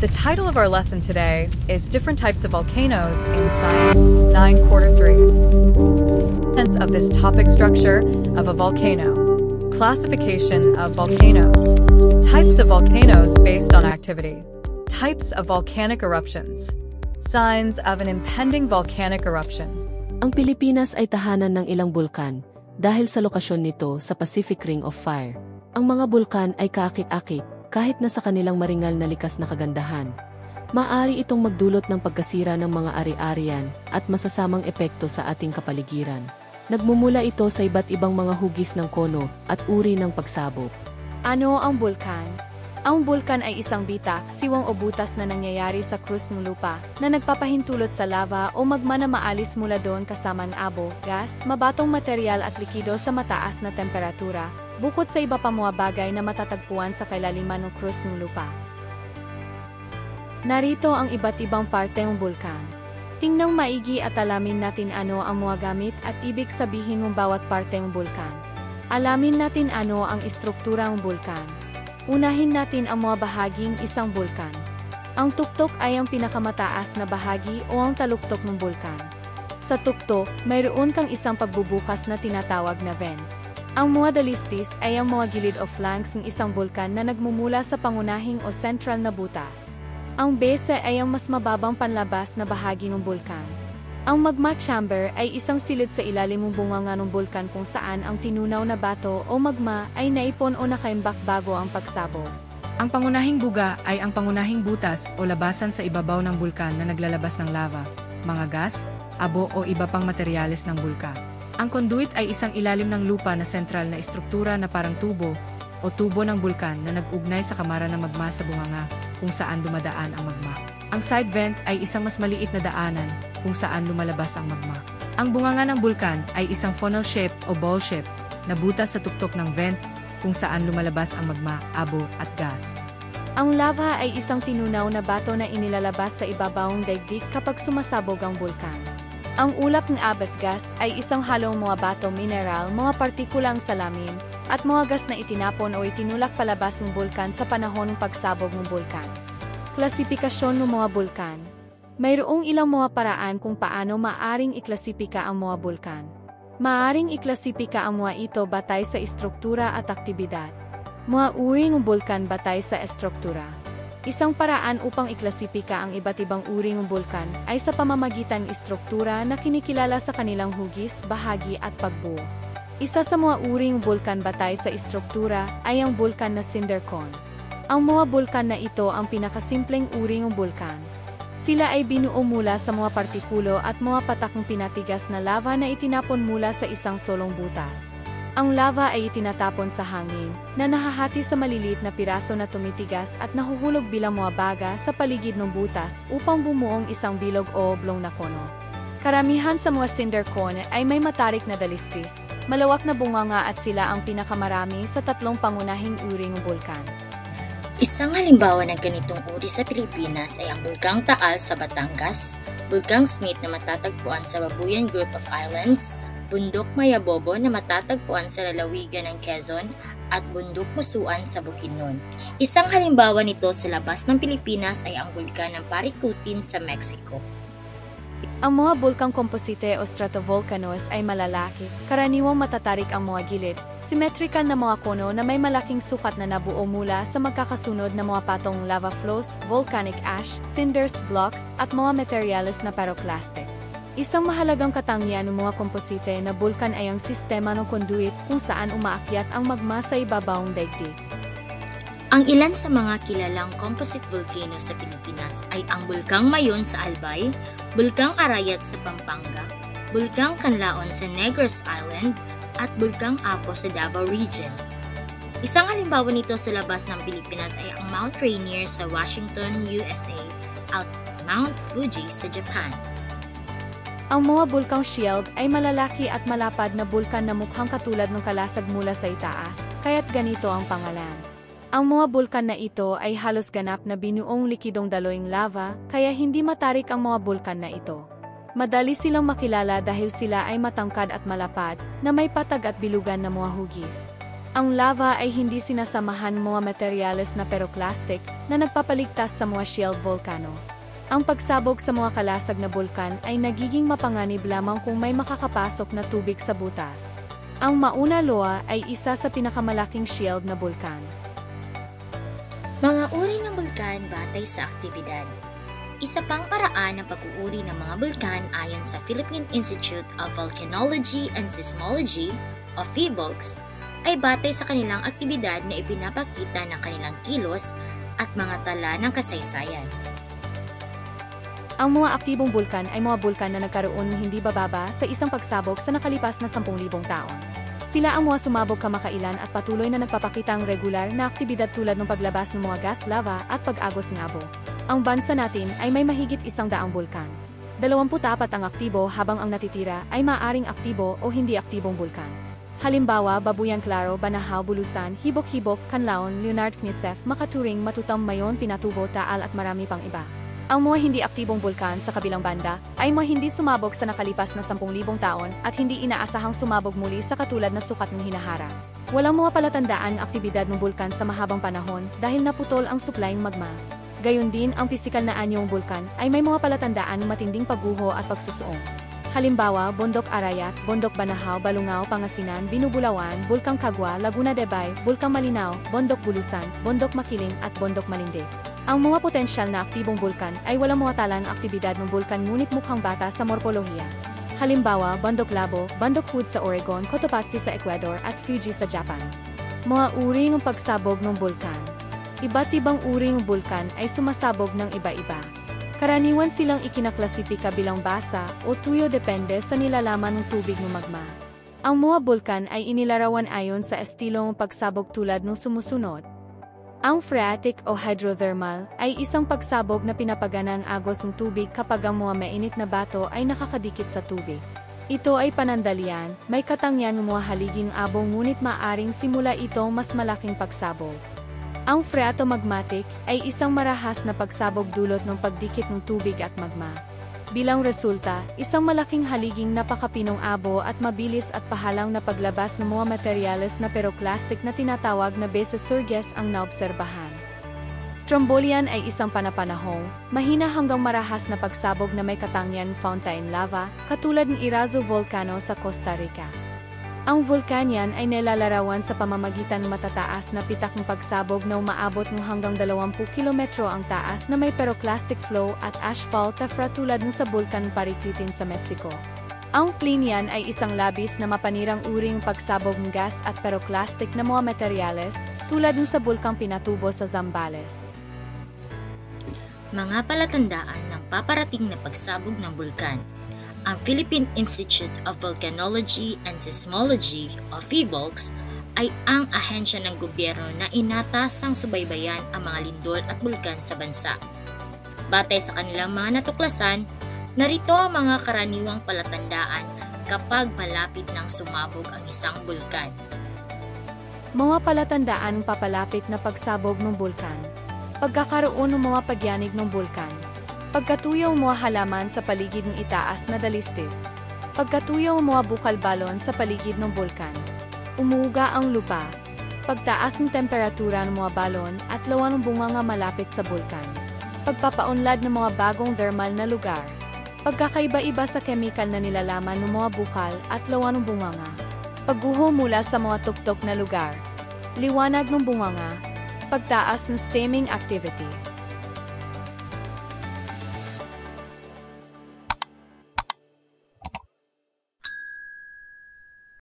The title of our lesson today is Different Types of Volcanoes in Science 9 Quarter 3. Sense of this topic structure of a volcano. Classification of volcanoes. Types of volcanoes based on activity. Types of volcanic eruptions. Signs of an impending volcanic eruption. Ang Pilipinas ay tahanan ng ilang bulkan dahil sa lokasyon nito sa Pacific Ring of Fire. Ang mga bulkan ay kaakit-akit kahit na sa kanilang maringal na likas na kagandahan. Maaari itong magdulot ng pagkasira ng mga ari-arian at masasamang epekto sa ating kapaligiran. Nagmumula ito sa iba't ibang mga hugis ng kono at uri ng pagsabog. Ano ang bulkan? Ang bulkan ay isang bitak, siwang o butas na nangyayari sa krus ng lupa na nagpapahintulot sa lava o magma na maalis mula doon kasama ang abo, gas, mabatong material at likido sa mataas na temperatura, bukod sa iba pa mga bagay na matatagpuan sa kailaliman ng krus ng lupa. Narito ang iba't ibang parte ng bulkan. Tingnang maigi at alamin natin ano ang mga gamit at ibig sabihin ng bawat parte ng bulkan. Alamin natin ano ang istruktura ng bulkan. Unahin natin ang mga bahaging isang bulkan. Ang tuktok ay ang pinakamataas na bahagi o ang taluktok ng bulkan. Sa tuktok, mayroon kang isang pagbubukas na tinatawag na vent. Ang mga dalistis ay ang mga gilid o flanks ng isang bulkan na nagmumula sa pangunahing o central na butas. Ang base ay ang mas mababang panlabas na bahagi ng bulkan. Ang magma chamber ay isang silid sa ilalim ng bunganga ng bulkan kung saan ang tinunaw na bato o magma ay naipon o nakaimbak bago ang pagsabog. Ang pangunahing buga ay ang pangunahing butas o labasan sa ibabaw ng bulkan na naglalabas ng lava, mga gas, abo o iba pang materyales ng bulkan. Ang conduit ay isang ilalim ng lupa na sentral na istruktura na parang tubo o tubo ng bulkan na nag-ugnay sa kamara ng magma sa bunganga kung saan dumadaan ang magma. Ang side vent ay isang mas maliit na daanan kung saan lumalabas ang magma. Ang bunganga ng bulkan ay isang funnel shape o ball shape na butas sa tuktok ng vent kung saan lumalabas ang magma, abo at gas. Ang lava ay isang tinunaw na bato na inilalabas sa ibabawang daigdig kapag sumasabog ang bulkan. Ang ulap ng abat gas ay isang halong mga bato mineral, mga partikulang salamin, at mga gas na itinapon o itinulak palabas ng bulkan sa panahon ng pagsabog ng bulkan. Klasipikasyon ng mga bulkan. Mayroong ilang mga paraan kung paano maaring iklasipika ang mga bulkan. Maaring iklasipika ang mga ito batay sa istruktura at aktibidad. Mga uri ng bulkan batay sa istruktura. Isang paraan upang iklasipika ang iba't ibang uri ng bulkan ay sa pamamagitan ng istruktura na kinikilala sa kanilang hugis, bahagi at pagbuo. Isa sa mga uri ng bulkan batay sa istruktura ay ang bulkan na cinder cone. Ang mga bulkan na ito ang pinakasimpleng uri ng bulkan. Sila ay binuo mula sa mga partikulo at mga patakong pinatigas na lava na itinapon mula sa isang solong butas. Ang lava ay itinatapon sa hangin, na nahahati sa maliliit na piraso na tumitigas at nahuhulog bilang mga baga sa paligid ng butas upang bumuong isang bilog o oblong na kono. Karamihan sa mga cinder cone ay may matarik na dalistis, malawak na bunganga at sila ang pinakamarami sa tatlong pangunahing uri ng bulkan. Isang halimbawa ng ganitong uri sa Pilipinas ay ang Bulkang Taal sa Batangas, Bulkang Smith na matatagpuan sa Babuyan Group of Islands, Bundok Mayabobo na matatagpuan sa lalawigan ng Quezon, at Bundok Musuan sa Bukidnon. Isang halimbawa nito sa labas ng Pilipinas ay ang bulkan ng Paricutin sa Mexico. Ang mga bulkang composite o stratovolcanoes ay malalaki, karaniwang matatarik ang mga gilid, symmetrical na mga kono na may malaking sukat na nabuo mula sa magkakasunod na mga patong lava flows, volcanic ash, cinders, blocks, at mga materyales na pyroclastic. Isang mahalagang katangian ng mga composite na bulkan ay ang sistema ng conduit kung saan umaakyat ang magma sa ibabawang daigdig. Ang ilan sa mga kilalang composite volcano sa Pilipinas ay ang Bulkang Mayon sa Albay, Bulkang Arayat sa Pampanga, Bulkang Canlaon sa Negros Island, at Bulkang Apo sa Davao Region. Isang halimbawa nito sa labas ng Pilipinas ay ang Mount Rainier sa Washington, USA, at Mount Fuji sa Japan. Ang mga bulkang shield ay malalaki at malapad na bulkan na mukhang katulad ng kalasag mula sa itaas, kaya't ganito ang pangalan. Ang mga bulkan na ito ay halos ganap na binuong likidong daloying lava, kaya hindi matarik ang mga bulkan na ito. Madali silang makilala dahil sila ay matangkad at malapad, na may patag at bilugan na mga hugis. Ang lava ay hindi sinasamahan mga materyales na pyroclastic na nagpapaligtas sa mga shield volcano. Ang pagsabog sa mga kalasag na bulkan ay nagiging mapanganib lamang kung may makakapasok na tubig sa butas. Ang Mauna Loa ay isa sa pinakamalaking shield na bulkan. Mga uri ng bulkan batay sa aktibidad. Isa pang paraan ng pag-uuri ng mga bulkan ayon sa Philippine Institute of Volcanology and Seismology o PHIVOLCS ay batay sa kanilang aktibidad na ipinapakita ng kanilang kilos at mga tala ng kasaysayan. Ang mga aktibong bulkan ay mga bulkan na nagkaroon ng hindi bababa sa isang pagsabog sa nakalipas na 10,000 taon. Sila ang mga sumabog kamakailan at patuloy na nagpapakita ang regular na aktibidad tulad ng paglabas ng mga gas, lava at pag-agos ng abo. Ang bansa natin ay may mahigit 100 bulkan. 24 ang aktibo habang ang natitira ay maaring aktibo o hindi aktibong bulkan. Halimbawa, Babuyan Claro, Banahaw, Bulusan, Hibok-Hibok, Canlaon, Leonard Knisef, Makaturing, Matutam, Mayon, Pinatubo, Taal at marami pang iba. Ang mga hindi aktibong bulkan sa kabilang banda ay mga hindi sumabog sa nakalipas na 10,000 taon at hindi inaasahang sumabog muli sa katulad na sukat ng hinaharap. Walang mga palatandaan ng aktibidad ng bulkan sa mahabang panahon dahil naputol ang supply ng magma. Gayon din, ang pisikal na anyong bulkan ay may mga palatandaan ng matinding pagguho at pagsusuong. Halimbawa, Bundok Arayat, Bundok Banahaw, Balungao, Pangasinan, Binubulawan, Bulkang Kagwa, Laguna de Bay, Bulkang Malinaw, Bundok Bulusan, Bundok Makiling at Bundok Malindi. Ang mga potensyal na aktibong bulkan ay walang mga talang aktibidad ng bulkan ngunit mukhang bata sa morpolohiya. Halimbawa, Bundok Labo, Bundok Hood sa Oregon, Cotopaxi sa Ecuador at Fuji sa Japan. Mga uri ng pagsabog ng bulkan. Iba't ibang uri ng bulkan ay sumasabog ng iba-iba. Karaniwan silang ikinaklasipika bilang basa o tuyo depende sa nilalaman ng tubig ng magma. Ang mga bulkan ay inilarawan ayon sa estilong pagsabog tulad ng sumusunod. Ang phreatic o hydrothermal ay isang pagsabog na pinapagana ang agos ng tubig kapag ang mga mainit na bato ay nakakadikit sa tubig. Ito ay panandalian, may katangyan ng mga haliging abong ngunit maaring simula itong mas malaking pagsabog. Ang phreatomagmatic ay isang marahas na pagsabog dulot ng pagdikit ng tubig at magma. Bilang resulta, isang malaking haliging napakapinong abo at mabilis at pahalang na paglabas ng mga materyales na pyroclastic na tinatawag na bases surges ang naobserbahan. Strombolian ay isang panapanahong, mahina hanggang marahas na pagsabog na may katangyan fountain lava, katulad ng Irazo Volcano sa Costa Rica. Ang Vulcanian ay nilalarawan sa pamamagitan ng matataas na pitak ng pagsabog na umaabot ng hanggang 20 kilometro ang taas na may pyroclastic flow at ashfall tefra tulad ng sa Bulkan Paricutin sa Mexico. Ang Plinian ay isang labis na mapanirang uring pagsabog ng gas at pyroclastic na mga materyales tulad ng sa Bulkang Pinatubo sa Zambales. Mga palatandaan ng paparating na pagsabog ng bulkan. Ang Philippine Institute of Volcanology and Seismology o PHIVOLCS ay ang ahensya ng gobyerno na inatasang subaybayan ang mga lindol at bulkan sa bansa. Batay sa kanilang mga natuklasan, narito ang mga karaniwang palatandaan kapag malapit ng sumabog ang isang bulkan. Mga palatandaan papalapit na pagsabog ng bulkan. Pagkakaroon ng mga pagyanig ng bulkan. Pagkatuyaw ng mga halaman sa paligid ng itaas na dalistis. Pagkatuyaw ng mga bukal balon sa paligid ng bulkan. Umuuga ang lupa. Pagtaas ng temperatura ng mga balon at lawan ng bunganga malapit sa bulkan. Pagpapaunlad ng mga bagong thermal na lugar. Pagkakaiba-iba sa chemical na nilalaman ng mga bukal at lawan ng bunganga. Pagguho mula sa mga tuktok na lugar. Liwanag ng bunganga. Pagtaas ng stemming activity.